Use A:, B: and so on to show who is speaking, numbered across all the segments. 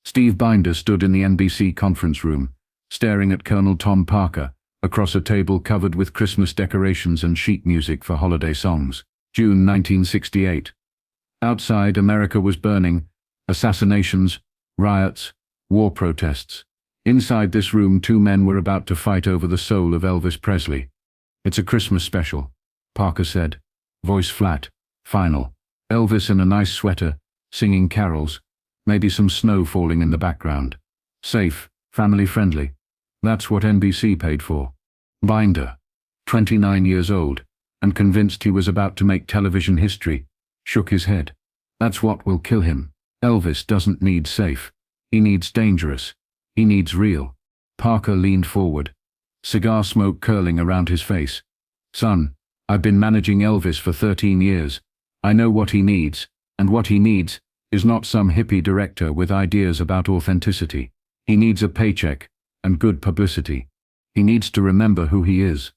A: Steve Binder stood in the NBC conference room, staring at Colonel Tom Parker, across a table covered with Christmas decorations and sheet music for holiday songs. June 1968. Outside, America was burning. Assassinations, riots, war protests. Inside this room, two men were about to fight over the soul of Elvis Presley. "It's a Christmas special," Parker said, voice flat, final. Elvis in a nice sweater, singing carols, maybe some snow falling in the background. Safe, family-friendly. That's what NBC paid for. Binder, 29 years old, and convinced he was about to make television history, shook his head. "That's what will kill him. Elvis doesn't need safe. He needs dangerous. He needs real." Parker leaned forward, cigar smoke curling around his face. "Son, I've been managing Elvis for 13 years. I know what he needs, and what he needs is not some hippie director with ideas about authenticity. He needs a paycheck and good publicity. He needs to remember who he is."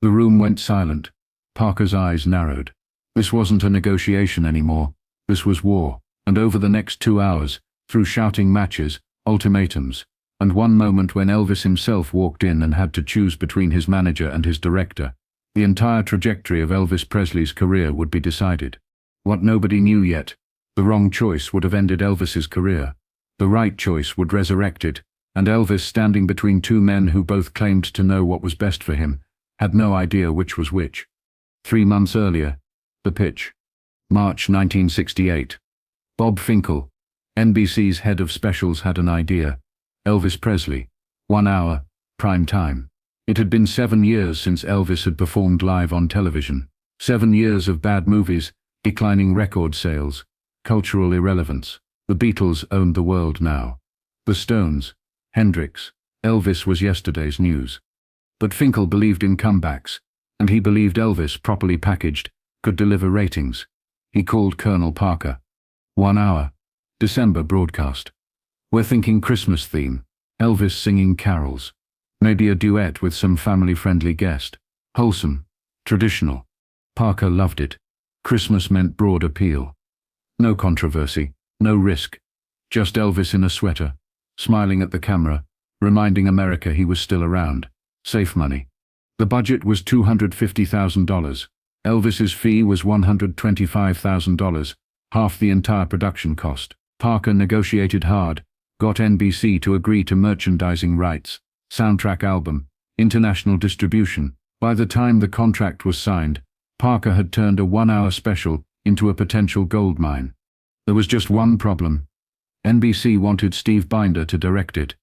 A: The room went silent. Parker's eyes narrowed. This wasn't a negotiation anymore. This was war. And over the next 2 hours, through shouting matches, ultimatums, and one moment when Elvis himself walked in and had to choose between his manager and his director, the entire trajectory of Elvis Presley's career would be decided. What nobody knew yet: the wrong choice would have ended Elvis's career. The right choice would resurrect it, and Elvis, standing between two men who both claimed to know what was best for him, had no idea which was which. 3 months earlier, the pitch. March 1968. Bob Finkel, NBC's head of specials, had an idea. Elvis Presley, 1 hour, prime time. It had been 7 years since Elvis had performed live on television. 7 years of bad movies, declining record sales, cultural irrelevance. The Beatles owned the world now. The Stones, Hendrix, Elvis was yesterday's news. But Finkel believed in comebacks, and he believed Elvis, properly packaged, could deliver ratings. He called Colonel Parker. 1 hour, December broadcast. "We're thinking Christmas theme, Elvis singing carols. Maybe a duet with some family-friendly guest. Wholesome, traditional." Parker loved it. Christmas meant broad appeal. No controversy, no risk. Just Elvis in a sweater, smiling at the camera, reminding America he was still around. Safe money. The budget was $250,000. Elvis's fee was $125,000, half the entire production cost. Parker negotiated hard, got NBC to agree to merchandising rights, soundtrack album, international distribution. By the time the contract was signed, Parker had turned a 1-hour special into a potential goldmine. There was just one problem. NBC wanted Steve Binder to direct it.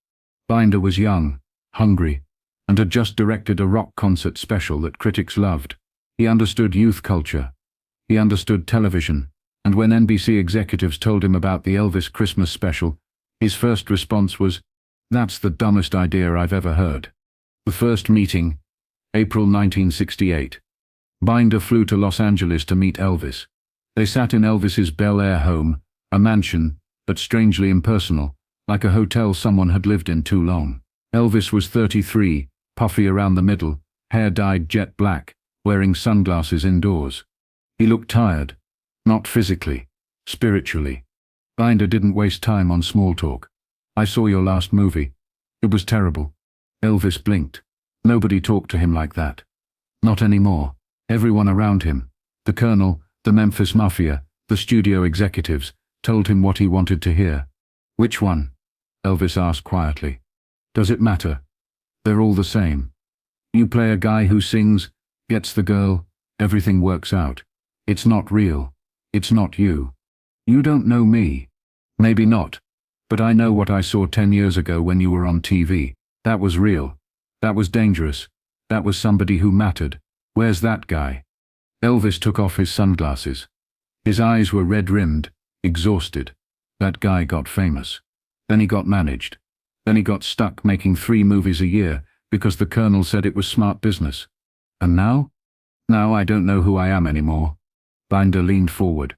A: Binder was young, hungry, and had just directed a rock concert special that critics loved. He understood youth culture. He understood television. And when NBC executives told him about the Elvis Christmas special, his first response was, "That's the dumbest idea I've ever heard." The first meeting, April 1968. Binder flew to Los Angeles to meet Elvis. They sat in Elvis's Bel Air home, a mansion, but strangely impersonal, like a hotel someone had lived in too long. Elvis was 33, puffy around the middle, hair dyed jet black, wearing sunglasses indoors. He looked tired. Not physically, spiritually. Binder didn't waste time on small talk. "I saw your last movie. It was terrible." Elvis blinked. Nobody talked to him like that. Not anymore. Everyone around him, the Colonel, the Memphis Mafia, the studio executives, told him what he wanted to hear. "Which one?" Elvis asked quietly. "Does it matter? They're all the same. You play a guy who sings, gets the girl, everything works out. It's not real. It's not you. You don't know me. Maybe not. But I know what I saw 10 years ago when you were on TV. That was real. That was dangerous. That was somebody who mattered. Where's that guy?" Elvis took off his sunglasses. His eyes were red-rimmed, exhausted. That guy got famous. Then he got managed. Then he got stuck making 3 movies a year because the Colonel said it was smart business. And now? Now I don't know who I am anymore. Binder leaned forward.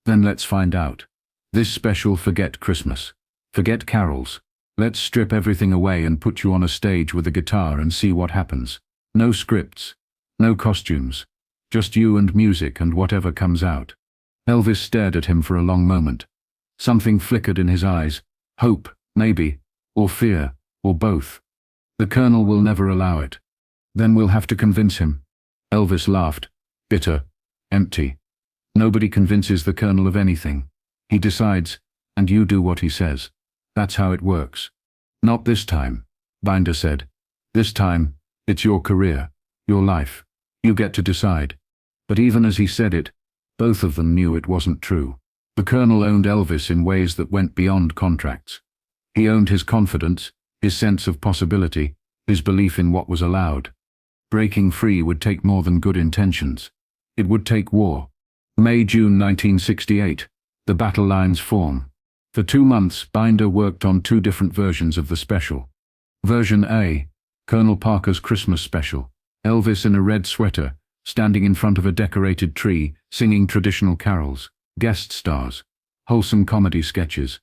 A: "Then let's find out. This special, forget Christmas. Forget carols. Let's strip everything away and put you on a stage with a guitar and see what happens. No scripts. No costumes. Just you and music and whatever comes out." Elvis stared at him for a long moment. Something flickered in his eyes. Hope, Maybe. Or fear. Or both. The Colonel will never allow it. Then we'll have to convince him. Elvis laughed. Bitter. Empty. Nobody convinces the Colonel of anything. He decides, and you do what he says. That's how it works. Not this time, Binder said. This time, it's your career, your life. You get to decide. But even as he said it, both of them knew it wasn't true. The Colonel owned Elvis in ways that went beyond contracts. He owned his confidence, his sense of possibility, his belief in what was allowed. Breaking free would take more than good intentions. It would take war. May-June 1968. The battle lines form. For 2 months, Binder worked on 2 different versions of the special. Version A, Colonel Parker's Christmas special. Elvis in a red sweater, standing in front of a decorated tree, singing traditional carols. Guest stars. Wholesome comedy sketches.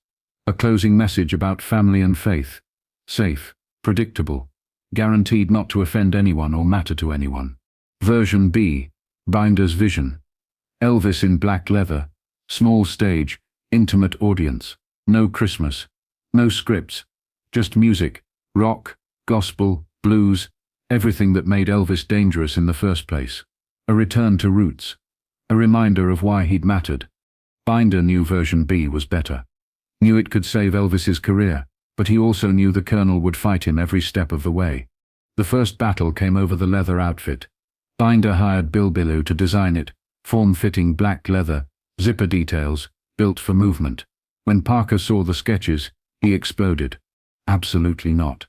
A: A closing message about family and faith. Safe. Predictable. Guaranteed not to offend anyone or matter to anyone. Version B, Binder's vision. Elvis in black leather. Small stage. Intimate audience. No Christmas. No scripts. Just music. Rock. Gospel. Blues. Everything that made Elvis dangerous in the first place. A return to roots. A reminder of why he'd mattered. Binder knew version B was better. Knew it could save Elvis's career, but he also knew the Colonel would fight him every step of the way. The first battle came over the leather outfit. Binder hired Bill Billou to design it, form-fitting black leather, zipper details, built for movement. When Parker saw the sketches, he exploded. Absolutely not.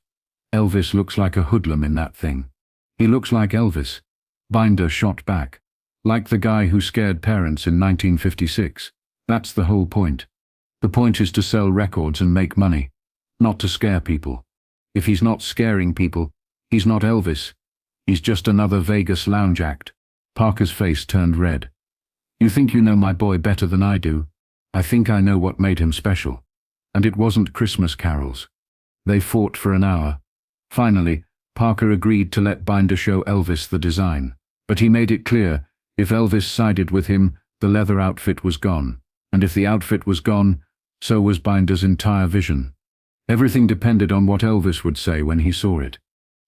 A: Elvis looks like a hoodlum in that thing. He looks like Elvis. Binder shot back. Like the guy who scared parents in 1956. That's the whole point. The point is to sell records and make money. Not to scare people. If he's not scaring people, he's not Elvis. He's just another Vegas lounge act. Parker's face turned red. You think you know my boy better than I do? I think I know what made him special. And it wasn't Christmas carols. They fought for an hour. Finally, Parker agreed to let Binder show Elvis the design. But he made it clear, if Elvis sided with him, the leather outfit was gone. And if the outfit was gone, so was Binder's entire vision. Everything depended on what Elvis would say when he saw it.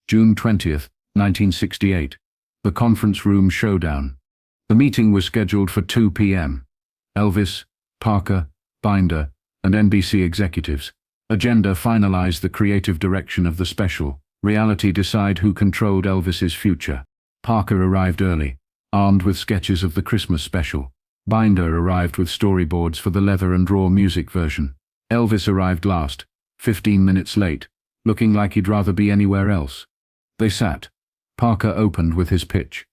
A: June 20th, 1968. The conference room showdown. The meeting was scheduled for 2 p.m. Elvis, Parker, Binder, and NBC executives. Agenda finalized the creative direction of the special. Reality decide who controlled Elvis's future. Parker arrived early, armed with sketches of the Christmas special. Binder arrived with storyboards for the leather and raw music version. Elvis arrived last, 15 minutes late, looking like he'd rather be anywhere else. They sat. Parker opened with his pitch.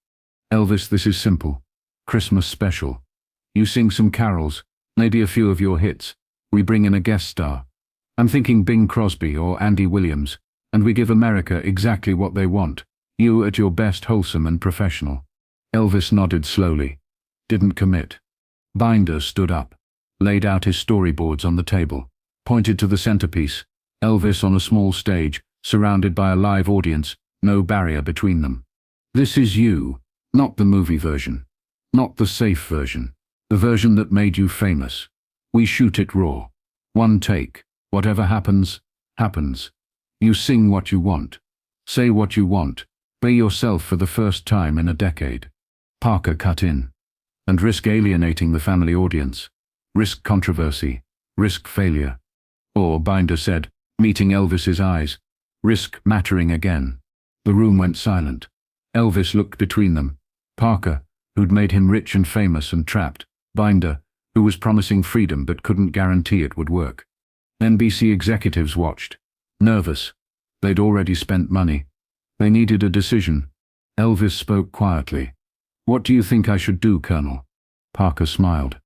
A: Elvis, this is simple. Christmas special. You sing some carols, maybe a few of your hits. We bring in a guest star. I'm thinking Bing Crosby or Andy Williams, and we give America exactly what they want. You at your best, wholesome and professional. Elvis nodded slowly. Didn't commit. Binder stood up, laid out his storyboards on the table, pointed to the centerpiece. Elvis on a small stage, surrounded by a live audience, no barrier between them. This is you, not the movie version. Not the safe version. The version that made you famous. We shoot it raw. One take. Whatever happens, happens. You sing what you want. Say what you want. Be yourself for the first time in a decade. Parker cut in. And risk alienating the family audience. Risk controversy. Risk failure. Or, Binder said, meeting Elvis's eyes, risk mattering again. The room went silent. Elvis looked between them. Parker, who'd made him rich and famous and trapped. Binder, who was promising freedom but couldn't guarantee it would work. NBC executives watched. Nervous. They'd already spent money. They needed a decision. Elvis spoke quietly. What do you think I should do, Colonel? Parker smiled.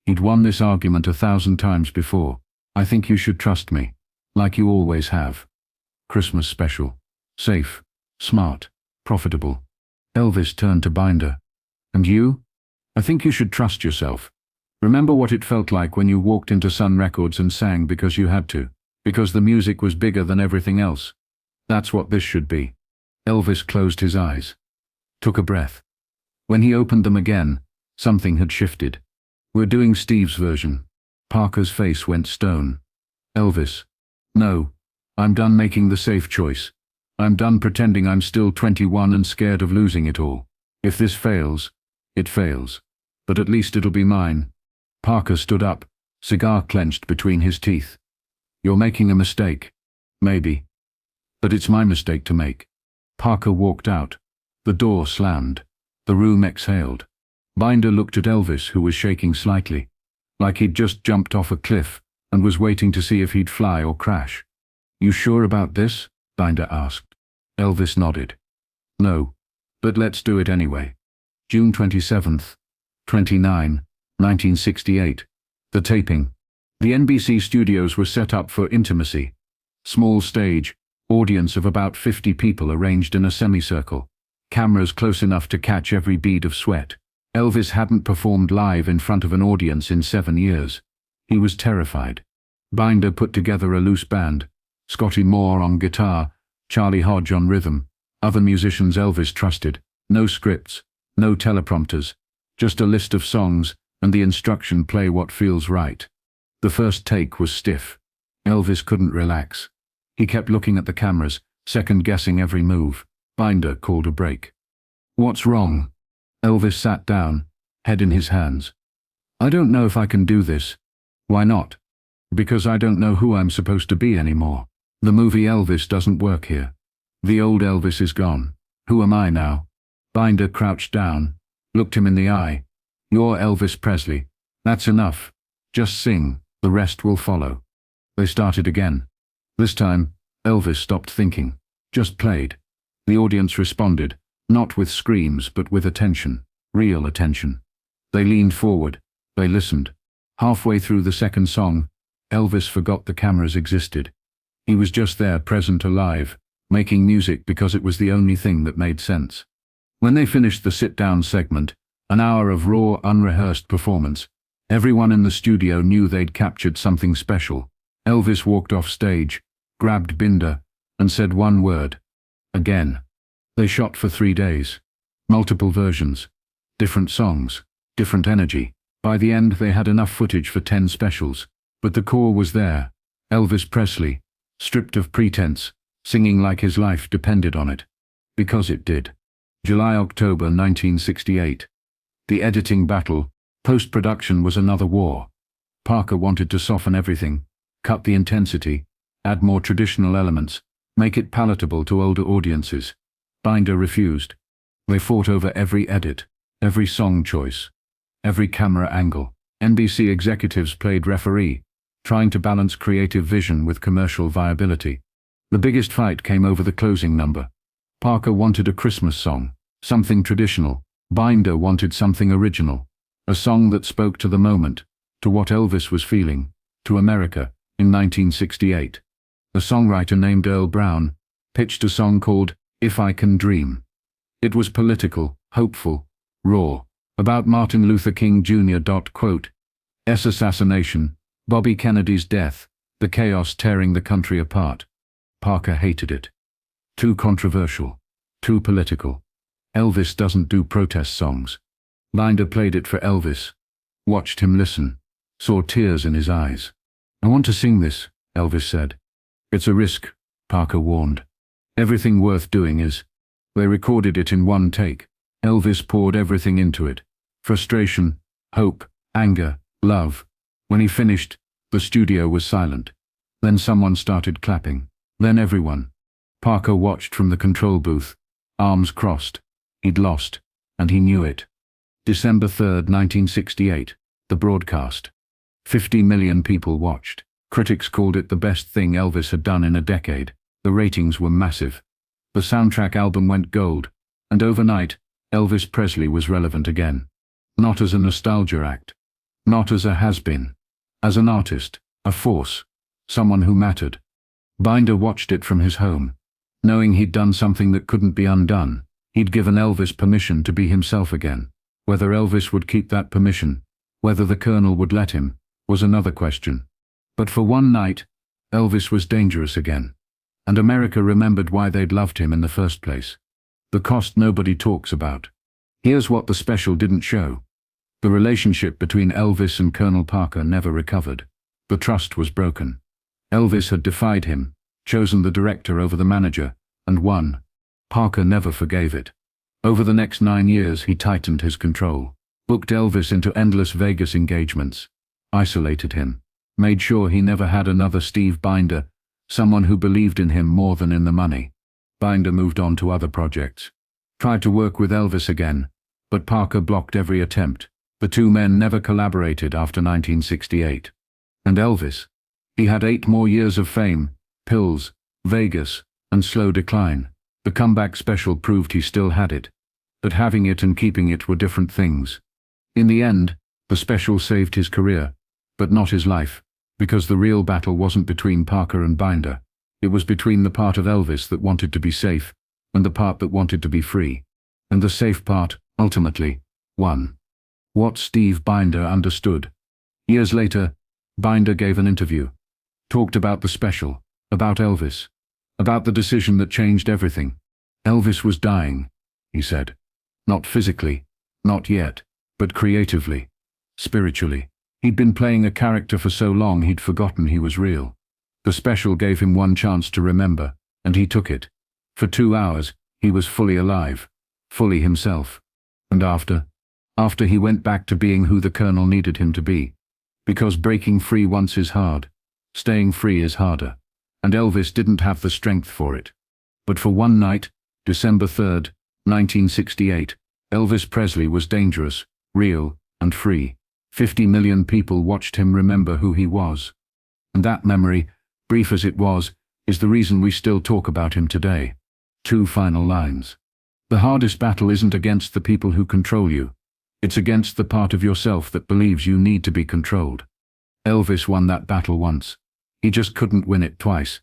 A: He'd won this argument 1,000 times before. I think you should trust me. Like you always have. Christmas special. Safe. Smart. Profitable. Elvis turned to Binder. And you? I think you should trust yourself. Remember what it felt like when you walked into Sun Records and sang because you had to. Because the music was bigger than everything else. That's what this should be. Elvis closed his eyes. Took a breath. When he opened them again, something had shifted. We're doing Steve's version. Parker's face went stone. Elvis, No, I'm done making the safe choice. I'm done pretending I'm still 21 and scared of losing it all. If this fails, it fails. But at least it'll be mine. Parker stood up, cigar clenched between his teeth. You're making a mistake. Maybe. But it's my mistake to make. Parker walked out. The door slammed. The room exhaled. Binder looked at Elvis, who was shaking slightly, like he'd just jumped off a cliff and was waiting to see if he'd fly or crash. You sure about this? Binder asked. Elvis nodded. No, but let's do it anyway. June 27th, 1968. The taping. The NBC studios were set up for intimacy. Small stage, audience of about 50 people arranged in a semicircle. Cameras close enough to catch every bead of sweat. Elvis hadn't performed live in front of an audience in 7 years. He was terrified. Binder put together a loose band. Scotty Moore on guitar, Charlie Hodge on rhythm, other musicians Elvis trusted. No scripts, no teleprompters, just a list of songs and the instruction: play what feels right. The first take was stiff. Elvis couldn't relax. He kept looking at the cameras, second-guessing every move. Binder called a break. What's wrong? Elvis sat down, head in his hands. I don't know if I can do this. Why not? Because I don't know who I'm supposed to be anymore. The movie Elvis doesn't work here. The old Elvis is gone. Who am I now? Binder crouched down, looked him in the eye. You're Elvis Presley. That's enough. Just sing, the rest will follow. They started again. This time, Elvis stopped thinking, just played. The audience responded, not with screams but with attention, real attention. They leaned forward, they listened. Halfway through the second song, Elvis forgot the cameras existed. He was just there, present, alive, making music because it was the only thing that made sense. When they finished the sit-down segment, an hour of raw, unrehearsed performance, everyone in the studio knew they'd captured something special. Elvis walked off stage, grabbed Binder, and said one word. Again. They shot for 3 days. Multiple versions. Different songs. Different energy. By the end they had enough footage for 10 specials. But the core was there. Elvis Presley, stripped of pretense, singing like his life depended on it. Because it did. July-October 1968. The editing battle. Post-production was another war. Parker wanted to soften everything, cut the intensity, add more traditional elements, make it palatable to older audiences. Binder refused. They fought over every edit, every song choice, every camera angle. NBC executives played referee, trying to balance creative vision with commercial viability. The biggest fight came over the closing number. Parker wanted a Christmas song, something traditional. Binder wanted something original, a song that spoke to the moment, to what Elvis was feeling, to America, in 1968. A songwriter named Earl Brown pitched a song called If I Can Dream. It was political, hopeful, raw, about Martin Luther King Jr. S assassination, Bobby Kennedy's death, the chaos tearing the country apart. Parker hated it. Too controversial, too political. Elvis doesn't do protest songs. Binder played it for Elvis, watched him listen, saw tears in his eyes. I want to sing this, Elvis said. It's a risk, Parker warned. Everything worth doing is. They recorded it in one take. Elvis poured everything into it. Frustration, hope, anger, love. When he finished, the studio was silent. Then someone started clapping. Then everyone. Parker watched from the control booth, arms crossed. He'd lost, and he knew it. December 3rd, 1968. The broadcast. 50 million people watched. Critics called it the best thing Elvis had done in a decade. The ratings were massive. The soundtrack album went gold, and overnight, Elvis Presley was relevant again. Not as a nostalgia act. Not as a has-been. As an artist, a force, someone who mattered. Binder watched it from his home. Knowing he'd done something that couldn't be undone, he'd given Elvis permission to be himself again. Whether Elvis would keep that permission, whether the Colonel would let him, was another question. But for one night, Elvis was dangerous again. And America remembered why they'd loved him in the first place. The cost nobody talks about. Here's what the special didn't show. The relationship between Elvis and Colonel Parker never recovered. The trust was broken. Elvis had defied him, chosen the director over the manager, and won. Parker never forgave it. Over the next 9 years he tightened his control, booked Elvis into endless Vegas engagements, isolated him, made sure he never had another Steve Binder, someone who believed in him more than in the money. Binder moved on to other projects, tried to work with Elvis again, but Parker blocked every attempt. The two men never collaborated after 1968. And Elvis? He had 8 more years of fame, pills, Vegas, and slow decline. The comeback special proved he still had it, that having it and keeping it were different things. In the end, the special saved his career, but not his life, because the real battle wasn't between Parker and Binder. It was between the part of Elvis that wanted to be safe, and the part that wanted to be free. And the safe part, ultimately, won. What Steve Binder understood. Years later, Binder gave an interview, talked about the special, about Elvis, about the decision that changed everything. Elvis was dying, he said. Not physically, not yet, but creatively, spiritually. He'd been playing a character for so long he'd forgotten he was real. The special gave him one chance to remember, and he took it. For 2 hours, he was fully alive, fully himself. And after he went back to being who the Colonel needed him to be. Because breaking free once is hard, staying free is harder. And Elvis didn't have the strength for it. But for one night, December 3rd, 1968, Elvis Presley was dangerous, real, and free. 50 million people watched him remember who he was. And that memory, brief as it was, is the reason we still talk about him today. 2 final lines. The hardest battle isn't against the people who control you. It's against the part of yourself that believes you need to be controlled. Elvis won that battle once. He just couldn't win it twice.